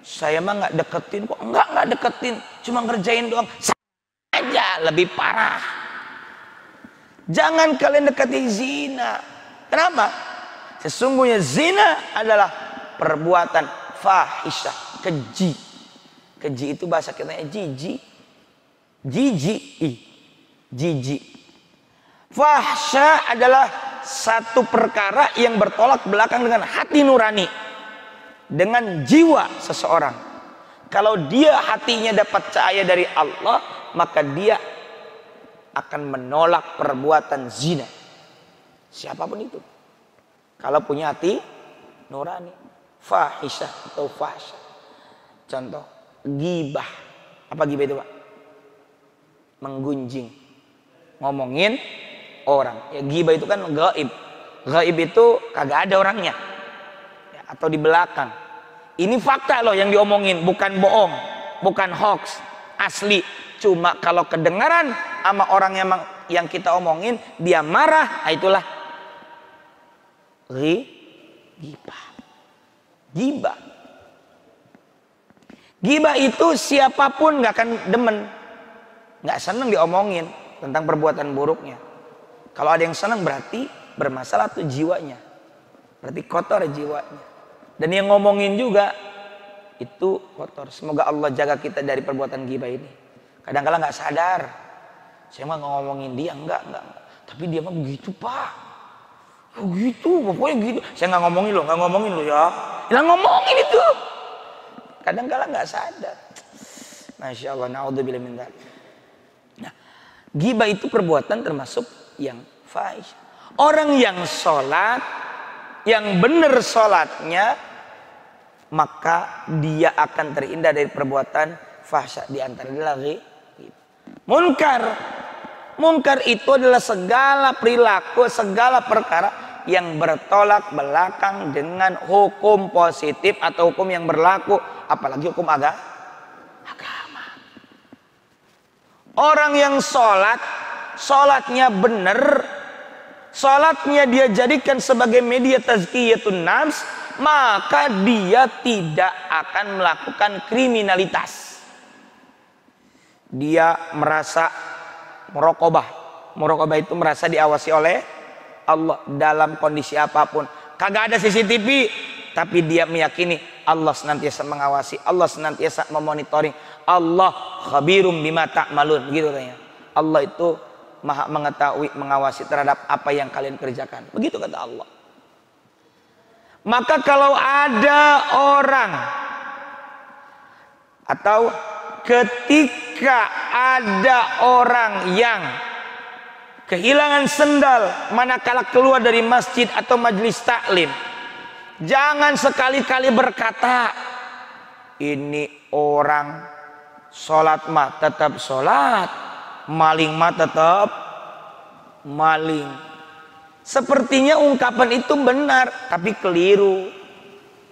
saya mah nggak deketin kok. Nggak deketin, cuma ngerjain doang. Saja lebih parah. Jangan kalian dekati zina. Kenapa? Sesungguhnya zina adalah perbuatan fahisyah, keji. Keji itu bahasa kitanya jijik. Jijik. Fahsya adalah satu perkara yang bertolak belakang dengan hati nurani, dengan jiwa seseorang. Kalau dia hatinya dapat cahaya dari Allah, maka dia akan menolak perbuatan zina. Siapapun itu, kalau punya hati nurani, fahisyah atau fahsya. Contoh, gibah. Apa gibah itu, Pak? menggunjing, ngomongin orang. Ya, ghibah itu kan gaib. Gaib itu kagak ada orangnya, ya, atau di belakang. Ini fakta loh yang diomongin, bukan bohong, bukan hoax, asli. Cuma kalau kedengaran sama orang yang kita omongin, dia marah, itulah ghibah. Ghibah. Ghibah itu siapapun nggak akan demen, nggak seneng diomongin tentang perbuatan buruknya. Kalau ada yang seneng berarti bermasalah tuh jiwanya, berarti kotor jiwanya. Dan yang ngomongin juga itu kotor. Semoga Allah jaga kita dari perbuatan ghibah ini. Kadang-kadang nggak sadar, saya mah ngomongin dia, enggak. Tapi dia mah begitu pak, begitu, pokoknya gitu. Saya nggak ngomongin lo ya. Yang ngomongin itu. Kadang-kadang nggak sadar. Masya Allah, naudzubillah min dzalik. Nah, ghibah itu perbuatan termasuk yang fahish. Orang yang sholat, yang benar sholatnya, maka dia akan terhindar dari perbuatan fahsya. Di antara lagi munkar itu adalah segala perilaku, segala perkara yang bertolak belakang dengan hukum positif atau hukum yang berlaku, apalagi hukum agama. Orang yang sholatnya benar, sholatnya dia jadikan sebagai media tazkiyatun nafs, maka dia tidak akan melakukan kriminalitas. Dia merasa muraqabah itu merasa diawasi oleh Allah dalam kondisi apapun. Kagak ada CCTV, tapi dia meyakini Allah senantiasa mengawasi, Allah senantiasa memonitoring. Allah khabirum bima ta'malun, begitu katanya. Allah itu maha mengetahui, mengawasi terhadap apa yang kalian kerjakan. Begitu kata Allah. Maka kalau ada orang atau ketika ada orang yang kehilangan sendal manakala keluar dari masjid atau majelis taklim, jangan sekali-kali berkata, ini orang sholat mah tetap sholat, maling mah tetap maling. Sepertinya ungkapan itu benar, tapi keliru,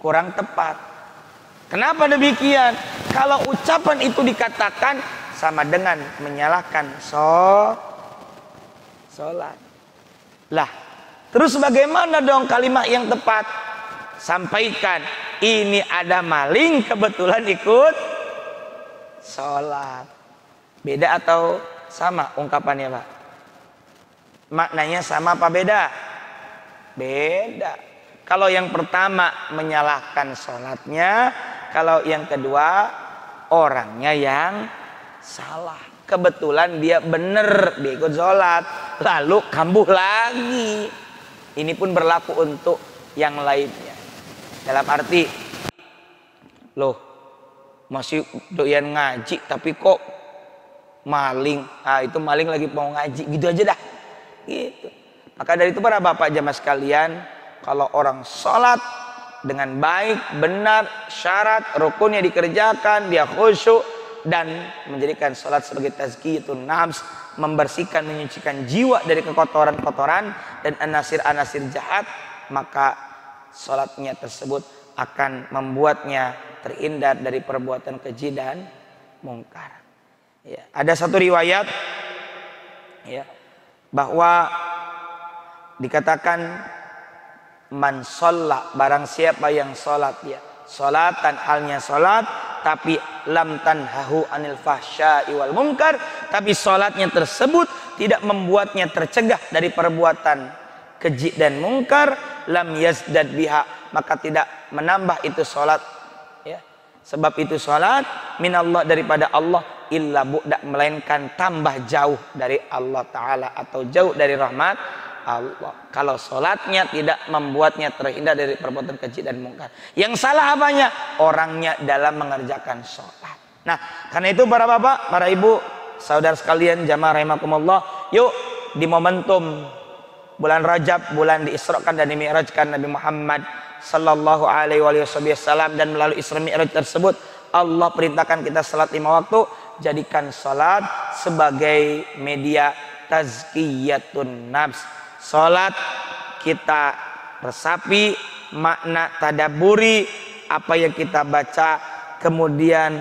kurang tepat. Kenapa demikian? Kalau ucapan itu dikatakan sama dengan menyalahkan sholat. Lah, terus bagaimana dong kalimat yang tepat? Sampaikan, ini ada maling kebetulan ikut sholat. Beda atau sama ungkapannya Pak? Maknanya sama apa beda? Beda. Kalau yang pertama menyalahkan sholatnya, kalau yang kedua orangnya yang salah. Kebetulan dia benar, dia ikut sholat, lalu kambuh lagi. Ini pun berlaku untuk yang lainnya. Dalam arti, loh masih doyan ngaji tapi kok maling. Ah, itu maling lagi mau ngaji, gitu aja dah. Gitu. Maka dari itu para bapak jamaah sekalian, kalau orang sholat dengan baik, benar, syarat, rukunnya dikerjakan, dia khusyuk dan menjadikan sholat sebagai tazkiyatun nafs, membersihkan, menyucikan jiwa dari kekotoran-kotoran dan anasir-anasir jahat, maka sholatnya tersebut akan membuatnya terhindar dari perbuatan keji dan mungkar. Ya, ada satu riwayat, ya, bahwa dikatakan man sholla, barang siapa yang sholat, ya sholatan halnya sholat, tapi lam tanhahu anil fahsya'i wal munkar, tapi sholatnya tersebut tidak membuatnya tercegah dari perbuatan keji dan mungkar, lam yazdad biha, maka tidak menambah itu sholat, ya. Sebab itu sholat minallah, daripada Allah, illa bu'da, melainkan tambah jauh dari Allah Ta'ala atau jauh dari rahmat Allah. Kalau sholatnya tidak membuatnya terhindar dari perbuatan keji dan mungkar. Yang salah apanya? Orangnya dalam mengerjakan sholat. Nah, karena itu para bapak, para ibu, saudara sekalian, jamaah rahimakumullah, yuk di momentum bulan Rajab, bulan diisrakan dan dimi'rajkan Nabi Muhammad sallallahu alaihi wasallam, dan melalui Isra Mi'raj tersebut Allah perintahkan kita salat 5 waktu. jadikan salat sebagai media tazkiyatun nafs. Salat kita resapi, makna tadabburi apa yang kita baca, kemudian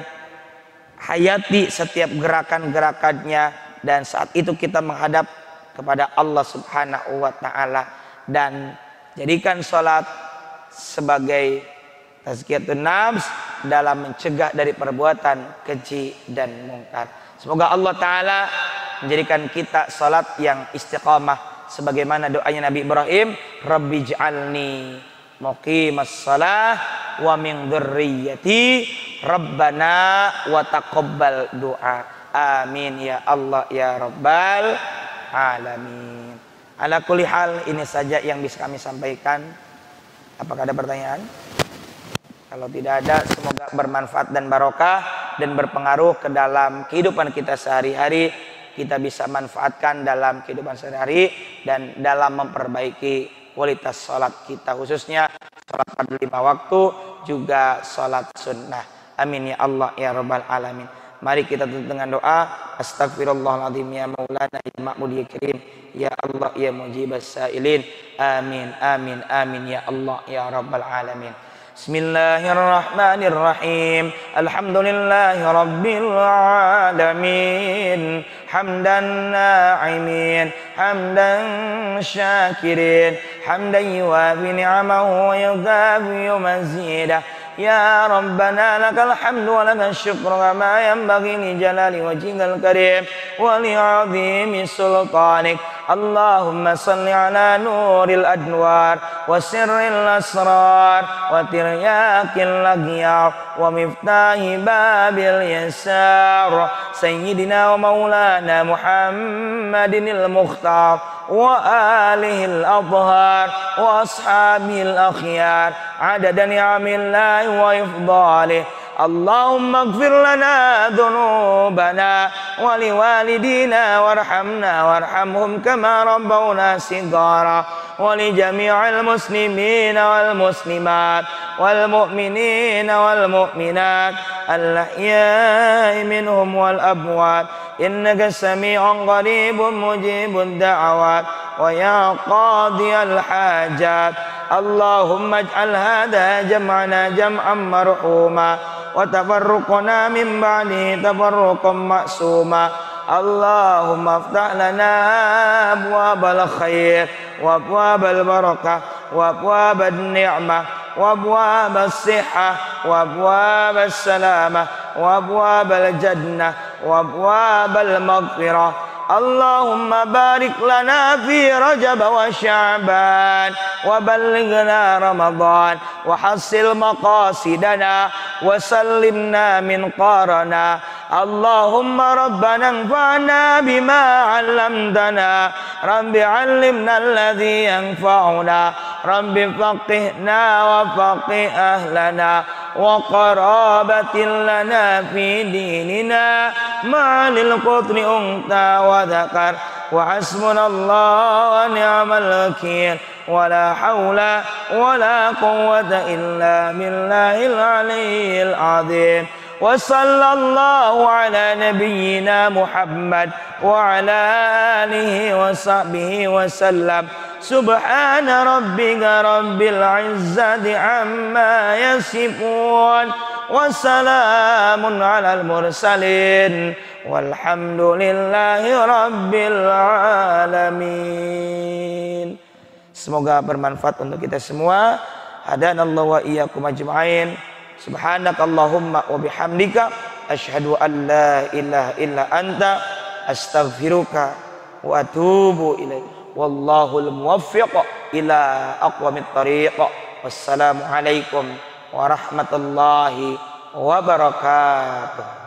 hayati setiap gerakan-gerakannya, dan saat itu kita menghadap kepada Allah Subhanahu wa taala, dan jadikan salat sebagai tazkiyatun nafs dalam mencegah dari perbuatan keji dan mungkar. Semoga Allah taala menjadikan kita salat yang istiqamah sebagaimana doanya Nabi Ibrahim, Rabbi ij'alni muqimas shalah wa min dzurriyyati rabbana wa taqabbal du'a. Amin ya Allah ya rabbal alamin. Ala kulli hal, ini saja yang bisa kami sampaikan. Apakah ada pertanyaan? Kalau tidak ada, semoga bermanfaat dan barokah dan berpengaruh ke dalam kehidupan kita sehari-hari. Kita bisa manfaatkan dalam kehidupan sehari-hari dan dalam memperbaiki kualitas sholat kita, khususnya sholat pada 5 waktu, juga sholat sunnah. Amin ya Allah ya rabbal alamin. Mari kita tutup dengan doa. Astagfirullahaladzim ya maulana ya ma'mud ya karim ya Allah ya mujibas sa'ilin. Amin amin amin ya Allah ya rabbal alamin. Bismillahirrahmanirrahim. Alhamdulillahi rabbil alamin. Hamdan na'imin, hamdan syakirin, hamdan yuwafi ni'amahu wa yukafi mazidah. Ya Rabbana lakal hamdu wa lakal syukru kama yanbaghi li jalali wajhikal karim wa li 'azimi sultanik. Allahumma salli ala nuril adwar wa sirril asrar wa tiryakil laghiyar wa miftahi babil yasar sayyidina wa maulana Muhammadinil mukhtar wa alihil adhar wa ashabil akhyar adada ni'amillahi wa ifdalih. Allahumma ighfir lana dhunubana wa liwalidina warhamna warhamhum kama rabbawna shighara wa li jami'il muslimina wal muslimat wal mu'minina wal mu'minat al-ahya'i minhum wal amwat innaka sami'un qaribun mujibud da'awat wa ya qadiyal hajat. Allahumma ij'al hadha jam'ana jam'an marhuma wa tafarruqna min ba'di tafarruqan ma'suma. Allahumma aftah lana abwabal khair wa abwabal barakah wa abwabal ni'mah wa abwabal sihah wa abwabal salamah wa abwabal jannah wa abwabal maghfirah. Allahumma barik lana fi Rajab wa Sya'ban wa ballighna Ramadan wa hassil maqasidana wa sallimna min qarana. Allahumma rabbana anfa'na bima 'allamtana rabbi 'allimna alladhi yanfa'una rabbi faqihna wa faqih ahlana wa qarabatin lana fi dinina ma'alil qutri unta wa dhakar wa hasbunallahu wa ni'mal wakil wa la hawla wa la quwwata illa billahil aliyyil azim. Wa sallallahu ala nabiyyina Muhammad wa ala alihi wa sahbihi wa sallam. Subhana rabbika rabbil izzati amma yasifun wa salamun alal mursalin walhamdulillahi rabbil alamin. Semoga bermanfaat untuk kita semua. Hadanallahu wa iyyakum ajma'in. Subhanakallahumma wa bihamdika asyhadu an la ilaha illa anta astaghfiruka wa atubu ilaik. Wallahul muwaffiq ila aqwamit thariq. Wassalamu alaikum warahmatullahi wabarakatuh.